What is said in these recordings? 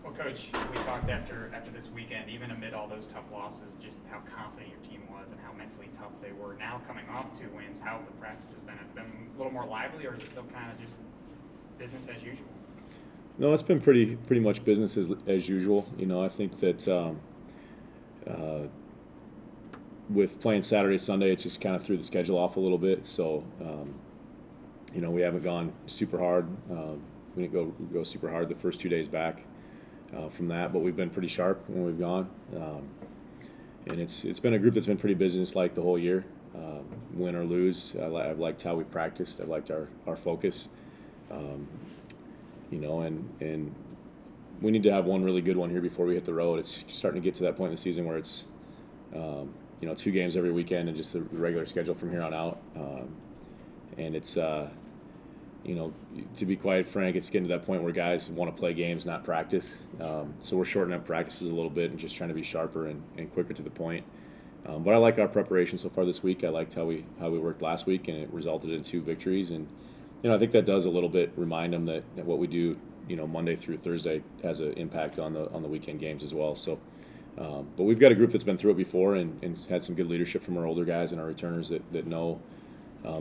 Well, Coach, we talked after this weekend, even amid all those tough losses, just how confident your team was and how mentally tough they were. Now coming off 2 wins, how have the practices been? Have been a little more lively, or is it still kind of just business as usual? No, it's been pretty much business as usual. I think that uh, with playing Saturday, Sunday, it just kind of threw the schedule off a little bit. So, we haven't gone super hard. We didn't go super hard the first 2 days back from that, but we've been pretty sharp when we've gone. And it's been a group that's been pretty business-like the whole year. Win or lose, I've liked how we've practiced. I've liked our focus. Um, and we need to have one really good one here before we hit the road. It's starting to get to that point in the season where it's, 2 games every weekend and just the regular schedule from here on out. And it's, to be quite frank, it's getting to that point where guys want to play games, not practice. So we're shortening up practices a little bit and just trying to be sharper and quicker to the point. But I like our preparation so far this week. I liked how we worked last week, and it resulted in 2 victories. And I think that does a little bit remind them that what we do, Monday through Thursday has an impact on the weekend games as well. So, but we've got a group that's been through it before and had some good leadership from our older guys and our returners that know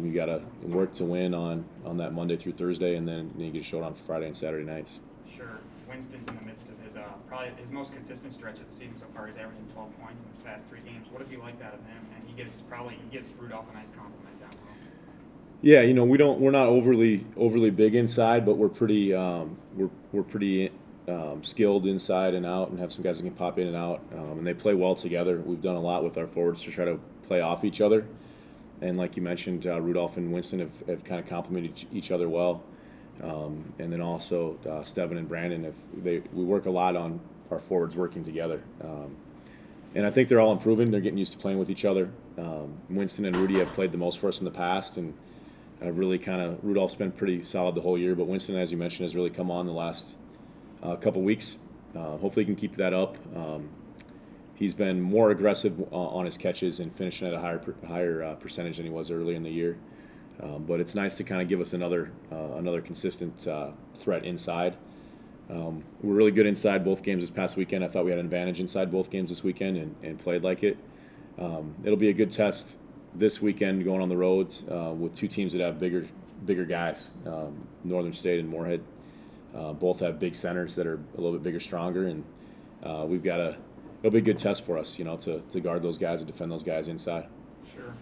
you got to work to win on that Monday through Thursday, and then you get to show it on Friday and Saturday nights. Sure. Winston's in the midst of his probably his most consistent stretch of the season so far. He's averaging 12 points in his past 3 games. What have you liked out of him? And he gives Rudolph a nice compliment down low. Yeah, we're not overly big inside, but we're pretty skilled inside and out, and have some guys that can pop in and out, and they play well together. We've done a lot with our forwards to try to play off each other, and like you mentioned, Rudolph and Winston have kind of complemented each other well, and then also Steven and Brandon we work a lot on our forwards working together, and I think they're all improving. They're getting used to playing with each other. Winston and Rudy have played the most for us in the past, and really Rudolph's been pretty solid the whole year, but Winston, as you mentioned, has really come on the last couple weeks. Hopefully he can keep that up. He's been more aggressive on his catches and finishing at a higher percentage than he was early in the year. But it's nice to kind of give us another consistent threat inside. We're really good inside both games this past weekend. I thought we had an advantage inside both games this weekend and played like it. It'll be a good test this weekend going on the roads with 2 teams that have bigger guys. Northern State and Moorhead both have big centers that are a little bit bigger, stronger, and it'll be a good test for us, to guard those guys and defend those guys inside. Sure.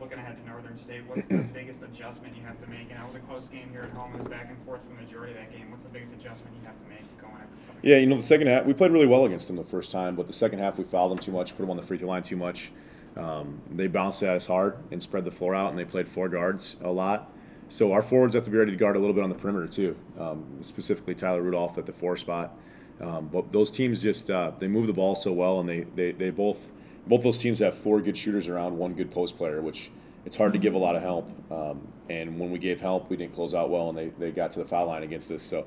Looking ahead to Northern State, what's the biggest adjustment you have to make? And that was a close game here at home. It was back and forth for the majority of that game. What's the biggest adjustment you have to make going up? Yeah, the second half, we played really well against them the first time, but the second half we fouled them too much, put them on the free throw line too much. They bounced at us hard and spread the floor out, and they played 4 guards a lot. So our forwards have to be ready to guard a little bit on the perimeter too, specifically Tyler Rudolph at the 4 spot. But those teams just they move the ball so well, and they both those teams have 4 good shooters around 1 good post player, which it's hard to give a lot of help. And when we gave help, we didn't close out well, and they got to the foul line against us. So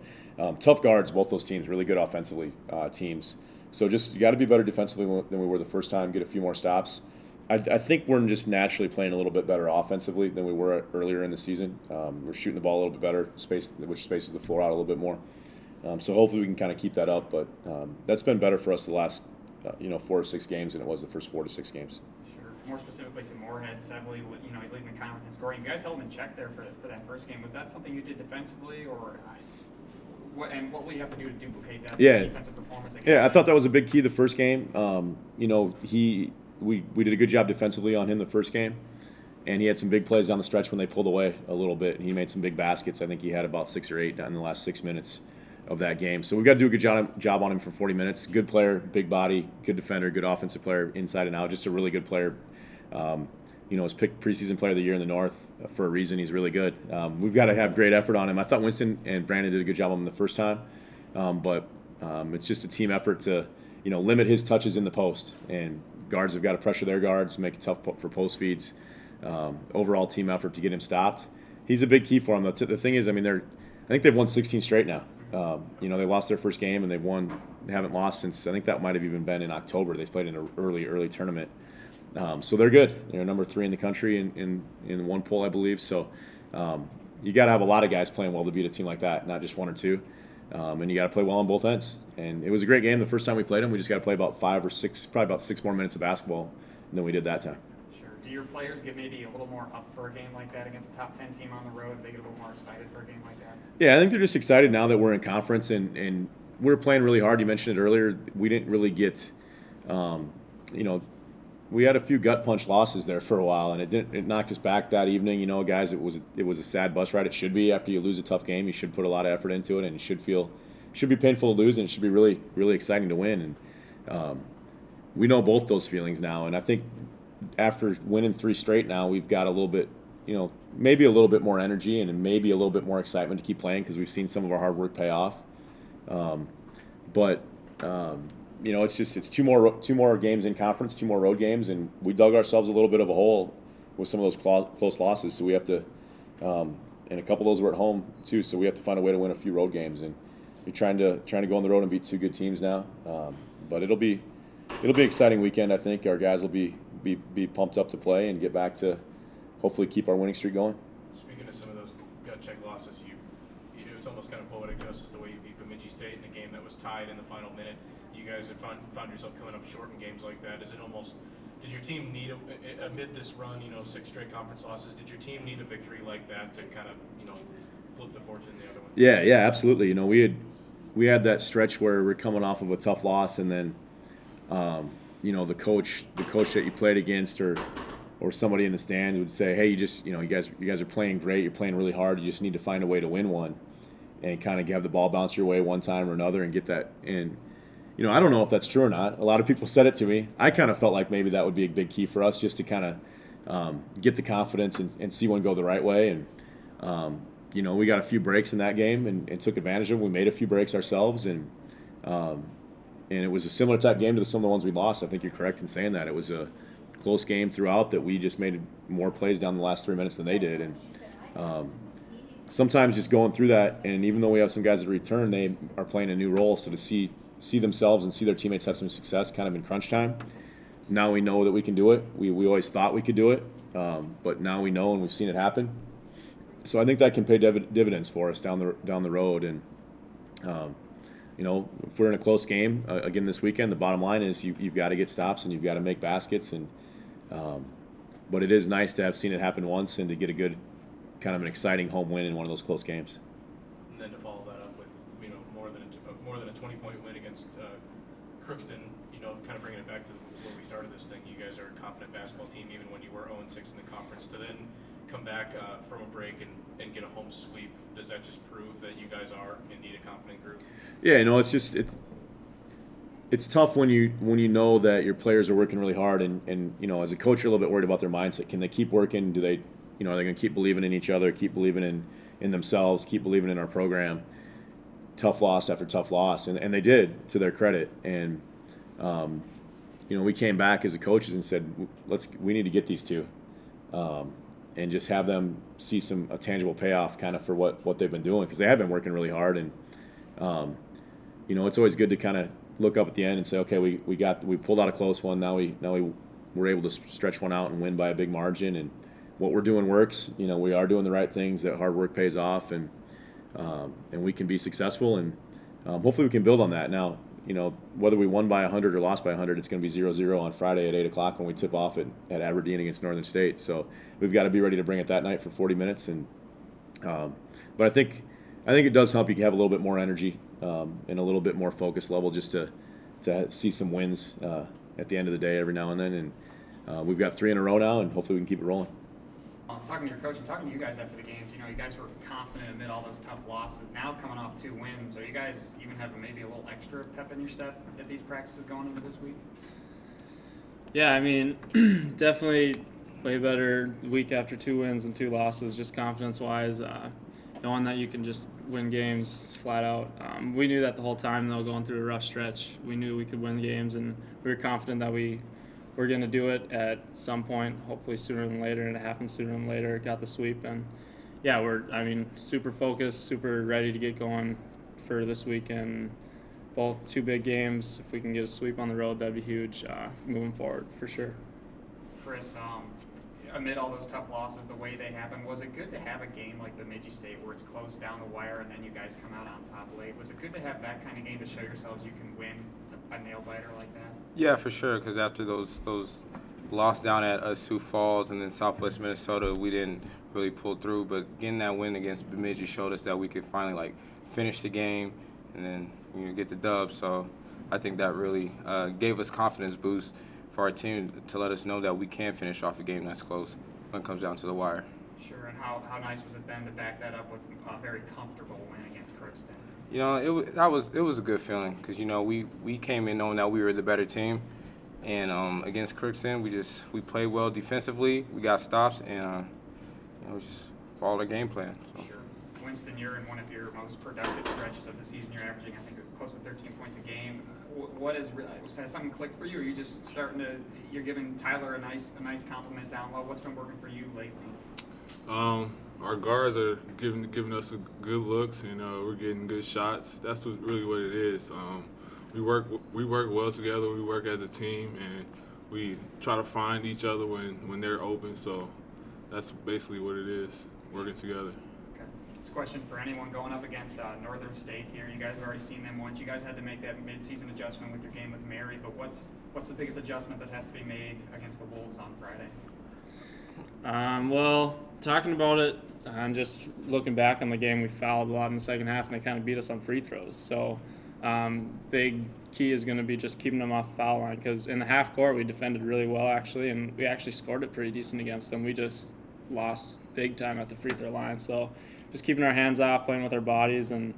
tough guards, both those teams, really good offensively teams. So just you got to be better defensively than we were the first time, get a few more stops. I think we're just naturally playing a little bit better offensively than we were earlier in the season. We're shooting the ball a little bit better, which spaces the floor out a little bit more. So hopefully we can kind of keep that up. But that's been better for us the last 4 to 6 games than it was the first 4 to 6 games. Sure. More specifically to Moorhead, Sevely, he's leading the conference in scoring. You guys held him in check there for that first game. Was that something you did defensively, or what will you have to do to duplicate that defensive performance? Yeah, I thought that was a big key the first game. We did a good job defensively on him the first game, and he had some big plays down the stretch when they pulled away a little bit, and he made some big baskets. I think he had about 6 or 8 in the last 6 minutes of that game. So we've got to do a good job on him for 40 minutes. Good player, big body, good defender, good offensive player inside and out, just a really good player. Was picked preseason player of the year in the North for a reason. He's really good. We've got to have great effort on him. I thought Winston and Brandon did a good job on him the first time, but it's just a team effort to limit his touches in the post, and guards have got to pressure their guards, make it tough for post feeds. Overall team effort to get him stopped. He's a big key for them. The thing is, I think they've won 16 straight now. They lost their first game, and they haven't lost since, I think that might have even been in October. They played in an early tournament. So they're good. They're number 3 in the country in one poll, I believe. So you got to have a lot of guys playing well to beat a team like that, not just 1 or 2. And you got to play well on both ends. And it was a great game the first time we played them. We just got to play about 5 or 6, probably about 6 more minutes of basketball than we did that time. Sure. Do your players get maybe a little more up for a game like that against a top 10 team on the road? Do they get a little more excited for a game like that? Yeah, I think they're just excited now that we're in conference and we're playing really hard. You mentioned it earlier. We didn't really get, we had a few gut punch losses there for a while, and it knocked us back that evening. Guys, it was a sad bus ride. It should be. After you lose a tough game, you should put a lot of effort into it, and it should be painful to lose, and it should be really, really exciting to win. And we know both those feelings now, and I think after winning 3 straight now, we've got a little bit, maybe a little bit more energy and maybe a little bit more excitement to keep playing because we've seen some of our hard work pay off. It's 2 more games in conference, 2 more road games, and we dug ourselves a little bit of a hole with some of those close losses. So we have to, and a couple of those were at home too. So we have to find a way to win a few road games, and we're trying to go on the road and beat 2 good teams now. But it'll be an exciting weekend. I think our guys will be pumped up to play and get back to hopefully keep our winning streak going. Speaking of some of those gut check losses, it's almost kind of poetic justice the way you beat Bemidji State in a game that was tied in the final minute. You guys have found yourself coming up short in games like that. Did your team need, amid this run, 6 straight conference losses, did your team need a victory like that to kind of, flip the fortune the other way? Yeah, absolutely. We had that stretch where we're coming off of a tough loss, and then, the coach that you played against or somebody in the stands would say, hey, you guys are playing great. You're playing really hard. You just need to find a way to win one, and kind of have the ball bounce your way one time or another and get that in. I don't know if that's true or not. A lot of people said it to me. I kind of felt like maybe that would be a big key for us, just to kind of get the confidence and see one go the right way. And, we got a few breaks in that game and took advantage of them. We made a few breaks ourselves, and it was a similar type game to some of the ones we lost. I think you're correct in saying that. It was a close game throughout that we just made more plays down the last 3 minutes than they did. And sometimes just going through that, and even though we have some guys that return, they are playing a new role. So to see themselves and see their teammates have some success kind of in crunch time. Now we know that we can do it. We always thought we could do it, but now we know and we've seen it happen. So I think that can pay dividends for us down the road. And if we're in a close game again this weekend, the bottom line is you've got to get stops and you've got to make baskets. And but it is nice to have seen it happen once and to get a good kind of an exciting home win in one of those close games. And then to follow that up with more than a 20-point win against Crookston, kind of bringing it back to where we started this thing. You guys are a confident basketball team, even when you were 0-6 in the conference. To then come back from a break and get a home sweep, does that just prove that you guys are indeed a confident group? Yeah, it's tough when you know that your players are working really hard, and as a coach, you're a little bit worried about their mindset. Can they keep working? Do they, are they going to keep believing in each other, keep believing in themselves, keep believing in our program? Tough loss after tough loss, and they did, to their credit. And we came back as a coaches and said, we need to get these 2, and just have them see a tangible payoff kind of for what they've been doing, because they have been working really hard. And it's always good to kind of look up at the end and say, okay, we pulled out a close one. Now we were able to stretch one out and win by a big margin, and what we're doing works. We are doing the right things. That hard work pays off, and we can be successful, and hopefully we can build on that. Now, whether we won by 100 or lost by 100, it's going to be 0-0 on Friday at 8 o'clock when we tip off at Aberdeen against Northern State. So we've got to be ready to bring it that night for 40 minutes. And but I think it does help you have a little bit more energy and a little bit more focus level, just to see some wins at the end of the day every now and then. And we've got 3 in a row now, and hopefully we can keep it rolling. Talking to your coach and talking to you guys after the games, you guys were confident amid all those tough losses. Now coming off 2 wins, are you guys even having maybe a little extra pep in your step at these practices going into this week? Yeah, definitely way better week after 2 wins and 2 losses, just confidence-wise. Knowing that you can just win games flat out. We knew that the whole time, though, going through a rough stretch. We knew we could win games, and we were confident that we're going to do it at some point, hopefully sooner than later, and it happened sooner than later. Got the sweep, and yeah, we're super focused, super ready to get going for this weekend. Both 2 big games. If we can get a sweep on the road, that'd be huge moving forward for sure. Chris, amid all those tough losses, the way they happened, was it good to have a game like Bemidji State where it's close down the wire and then you guys come out on top late? Was it good to have that kind of game to show yourselves you can win a nail biter like that? Yeah, for sure. Because after those loss down at Sioux Falls and then Southwest Minnesota, we didn't really pull through. But getting that win against Bemidji showed us that we could finally like finish the game and then get the dub. So I think that really gave us confidence boost for our team to let us know that we can finish off a game that's close when it comes down to the wire. Sure, and how nice was it then to back that up with a very comfortable win against Crookston? It was a good feeling because we came in knowing that we were the better team, and against Crookston we played well defensively. We got stops and we just followed our game plan. So. Sure. Winston, you're in one of your most productive stretches of the season. You're averaging, I think, close to 13 points a game. What has something clicked for you? Or are you just you're giving Tyler a nice compliment down low? What's been working for you lately? Our guards are giving us good looks, and we're getting good shots. That's really what it is. We work well together. We work as a team, and we try to find each other when they're open. So that's basically what it is, working together. Okay. This question for anyone going up against Northern State here. You guys have already seen them once. You guys had to make that mid-season adjustment with your game with Mary, but what's the biggest adjustment that has to be made against the Wolves on Friday? Well, talking about it, I'm just looking back on the game. We fouled a lot in the second half, and they kind of beat us on free throws. So big key is going to be just keeping them off the foul line, because in the half court we defended really well, actually, and we actually scored it pretty decent against them. We just lost big time at the free throw line. So just keeping our hands off, playing with our bodies, and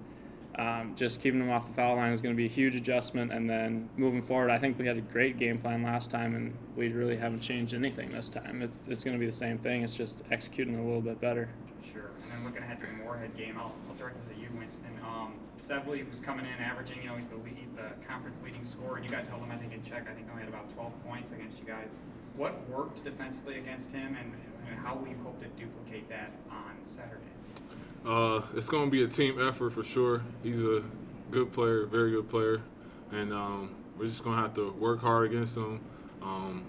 just keeping them off the foul line is going to be a huge adjustment. And then moving forward, I think we had a great game plan last time, and we really haven't changed anything this time. It's going to be the same thing. It's just executing a little bit better. Sure. And then looking ahead to the Moorhead game, I'll direct it to you, Winston. Sevely was coming in, averaging, he's the conference leading scorer, and you guys held him, I think, in check. I think only had about 12 points against you guys. What worked defensively against him, and how will you hope to duplicate that on Saturday? It's going to be a team effort for sure. He's a good player, very good player, and we're just going to have to work hard against him,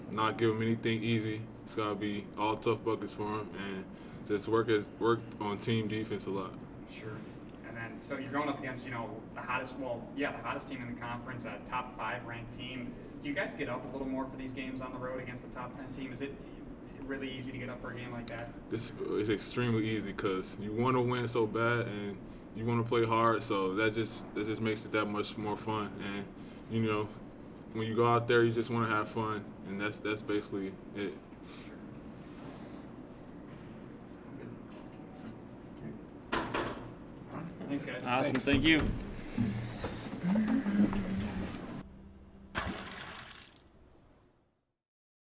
not give him anything easy. It's got to be all tough buckets for him, and just work on team defense a lot. Sure. And then, so you're going up against, the hottest team in the conference, a top 5 ranked team. Do you guys get up a little more for these games on the road against the top 10 team? Is it really easy to get up for a game like that? It's extremely easy because you want to win so bad and you want to play hard, so that just makes it that much more fun. And when you go out there, you just want to have fun, and that's basically it. Thanks, guys. Awesome. Thank you.